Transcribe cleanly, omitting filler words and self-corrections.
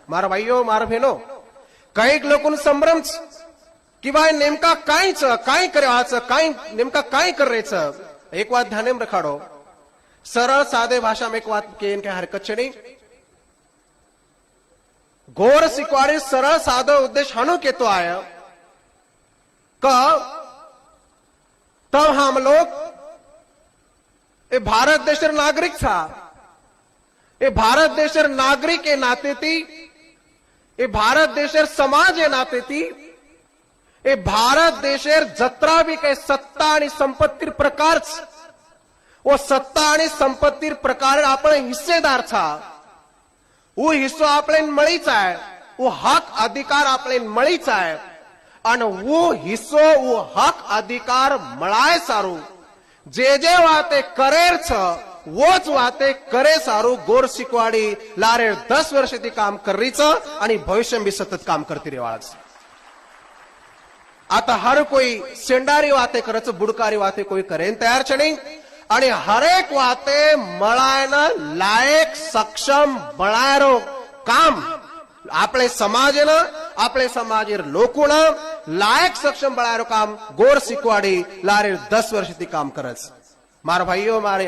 मारा भाईओ मारा बहनो काही लोकून संभ्रम की भाई नेमका काय करायचं काय नेमका काय करायचं एक बात ध्यान में रखाड़ो सरल सादे भाषा में एक बात के इनके हरकत छड़ी घोर सिक्वाड़ी सरल सादो उद्देश्य हनु के तो आया तब हम लोग ये भारत देश नागरिक था ये भारत देश नागरिक के नाते थी ये भारत देश समाज के नाते थी ये भारत देशेर जत्रा भी काही सत्ता आणि संपत्ती प्रकार वो सत्ता आणि संपत्ती प्रकार आपण हिस्सेदार था वो हिस्सो आपले मळीच आहे वो हक अधिकार आपले मळीच आहे आणि वो हिस्सो वो हक अधिकार मळाय सारू जे वाते करेर छ वोच वाते करे सारू गोर सिकवाडी लारे 10 वर्ष ती काम करीच आणि भविष्य भी सतत काम करती रेवाळाच आता हर कोई सेंडारी वाते करच बुडकारी वाते कोई करेन तयार छ नहीं आणि हर एक वाते मळायना लायक सक्षम बळायरो काम आपले समाजेनं आपले समाजेर लोकोनं लायक सक्षम बळायरो काम गोर सिकवाडी लारे 10 वर्ष ती काम करच मार भाईओ मारे